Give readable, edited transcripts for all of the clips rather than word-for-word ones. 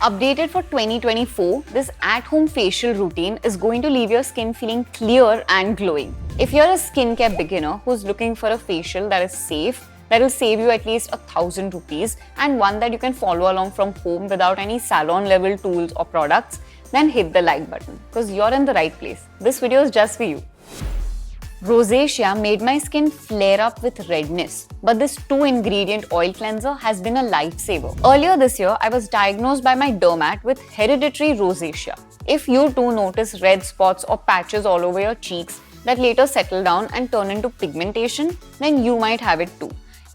Updated for 2024, this at-home facial routine is going to leave your skin feeling clear and glowing. If you're a skincare beginner who's looking for a facial that is safe, that will save you at least 1,000 rupees and one that you can follow along from home without any salon level tools or products, then hit the like button because you're in the right place. This video is just for you. Rosacea made my skin flare up with redness, but this 2-ingredient oil cleanser has been a lifesaver. Earlier this year, I was diagnosed by my dermat with hereditary rosacea. If you too notice red spots or patches all over your cheeks that later settle down and turn into pigmentation, then you might have it too.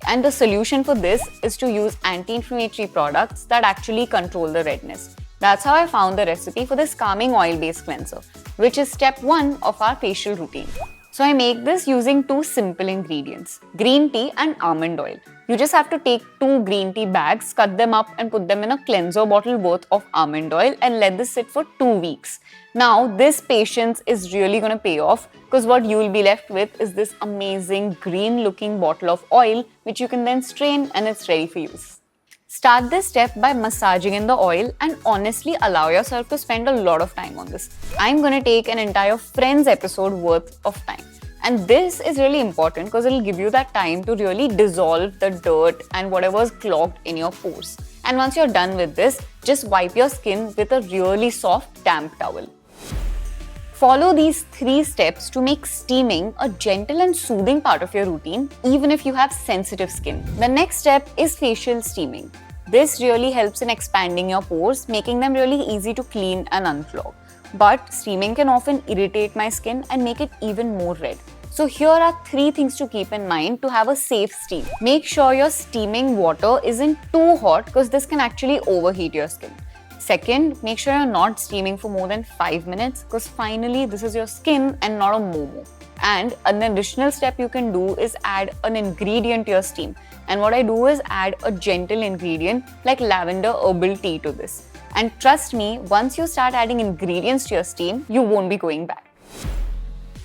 And the solution for this is to use anti-inflammatory products that actually control the redness. That's how I found the recipe for this calming oil-based cleanser, which is step 1 of our facial routine. So I make this using 2 simple ingredients, green tea and almond oil. You just have to take 2 green tea bags, cut them up and put them in a cleanser bottle worth of almond oil and let this sit for 2 weeks. Now this patience is really going to pay off because what you will be left with is this amazing green looking bottle of oil which you can then strain and it's ready for use. Start this step by massaging in the oil and honestly allow yourself to spend a lot of time on this. I'm going to take an entire Friends episode worth of time. And this is really important because it will give you that time to really dissolve the dirt and whatever is clogged in your pores. And once you're done with this, just wipe your skin with a really soft damp towel. Follow these 3 steps to make steaming a gentle and soothing part of your routine, even if you have sensitive skin. The next step is facial steaming. This really helps in expanding your pores, making them really easy to clean and unclog. But steaming can often irritate my skin and make it even more red. So here are 3 things to keep in mind to have a safe steam. Make sure your steaming water isn't too hot because this can actually overheat your skin. Second, make sure you're not steaming for more than 5 minutes because finally this is your skin and not a momo. And an additional step you can do is add an ingredient to your steam. And what I do is add a gentle ingredient like lavender herbal tea to this. And trust me, once you start adding ingredients to your steam, you won't be going back.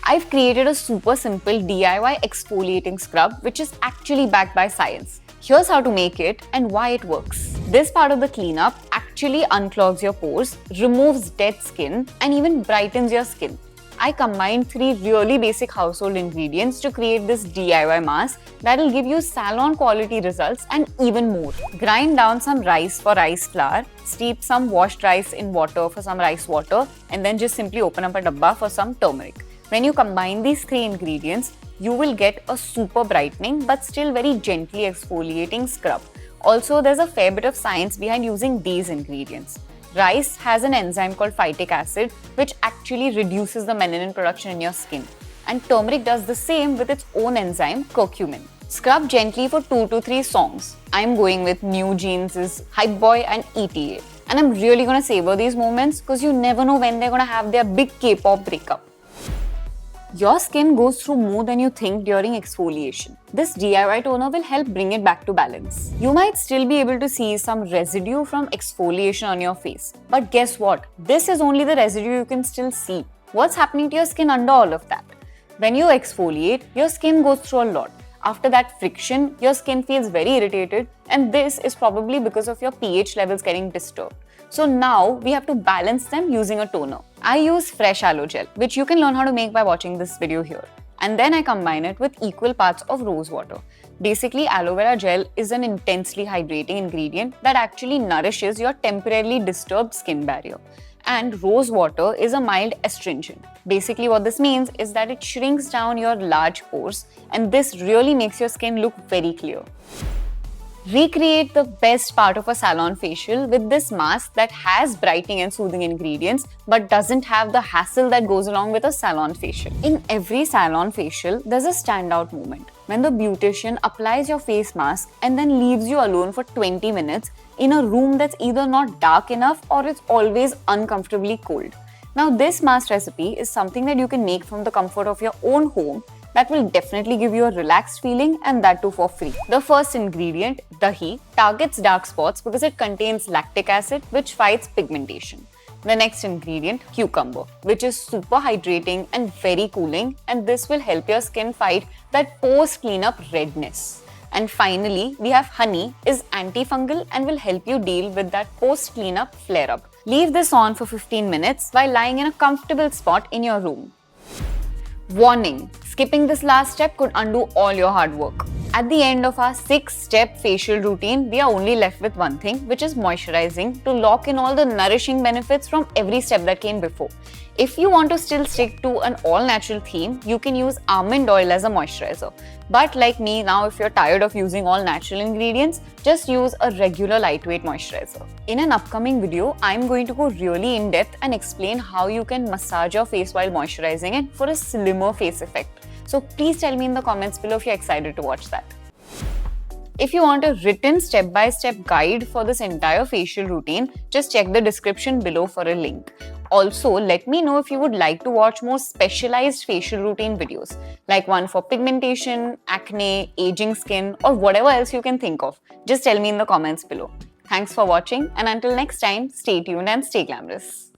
I've created a super simple DIY exfoliating scrub which is actually backed by science. Here's how to make it and why it works. This part of the cleanup actually unclogs your pores, removes dead skin, and even brightens your skin. I combined 3 really basic household ingredients to create this DIY mask that will give you salon quality results and even more. Grind down some rice for rice flour, steep some washed rice in water for some rice water, and then just simply open up a dabba for some turmeric. When you combine these 3 ingredients, you will get a super brightening but still very gently exfoliating scrub. Also, there's a fair bit of science behind using these ingredients. Rice has an enzyme called phytic acid which actually reduces the melanin production in your skin. And turmeric does the same with its own enzyme, curcumin. Scrub gently for 2 to 3 songs. I'm going with New Jeans' Hype Boy and ETA. And I'm really going to savor these moments because you never know when they're going to have their big K-pop breakup. Your skin goes through more than you think during exfoliation. This DIY toner will help bring it back to balance. You might still be able to see some residue from exfoliation on your face. But guess what? This is only the residue you can still see. What's happening to your skin under all of that? When you exfoliate, your skin goes through a lot. After that friction, your skin feels very irritated, and this is probably because of your pH levels getting disturbed. So now we have to balance them using a toner. I use fresh aloe gel, which you can learn how to make by watching this video here. And then I combine it with equal parts of rose water. Basically, aloe vera gel is an intensely hydrating ingredient that actually nourishes your temporarily disturbed skin barrier. And rose water is a mild astringent. Basically, what this means is that it shrinks down your large pores, and this really makes your skin look very clear. Recreate the best part of a salon facial with this mask that has brightening and soothing ingredients but doesn't have the hassle that goes along with a salon facial. In every salon facial, there's a standout moment when the beautician applies your face mask and then leaves you alone for 20 minutes in a room that's either not dark enough or it's always uncomfortably cold. Now, this mask recipe is something that you can make from the comfort of your own home that will definitely give you a relaxed feeling, and that too for free. The first ingredient, dahi, targets dark spots because it contains lactic acid which fights pigmentation. The next ingredient, cucumber, which is super hydrating and very cooling, and this will help your skin fight that post cleanup redness. And finally, we have honey is antifungal and will help you deal with that post-cleanup flare-up. Leave this on for 15 minutes while lying in a comfortable spot in your room. Warning: skipping this last step could undo all your hard work. At the end of our 6-step facial routine, we are only left with one thing, which is moisturizing to lock in all the nourishing benefits from every step that came before. If you want to still stick to an all-natural theme, you can use almond oil as a moisturizer. But like me, now if you're tired of using all natural ingredients, just use a regular lightweight moisturizer. In an upcoming video, I'm going to go really in depth and explain how you can massage your face while moisturizing it for a slimmer face effect. So please tell me in the comments below if you're excited to watch that. If you want a written step-by-step guide for this entire facial routine, just check the description below for a link. Also, let me know if you would like to watch more specialized facial routine videos, like one for pigmentation, acne, aging skin, or whatever else you can think of. Just tell me in the comments below. Thanks for watching, and until next time, stay tuned and stay glamorous.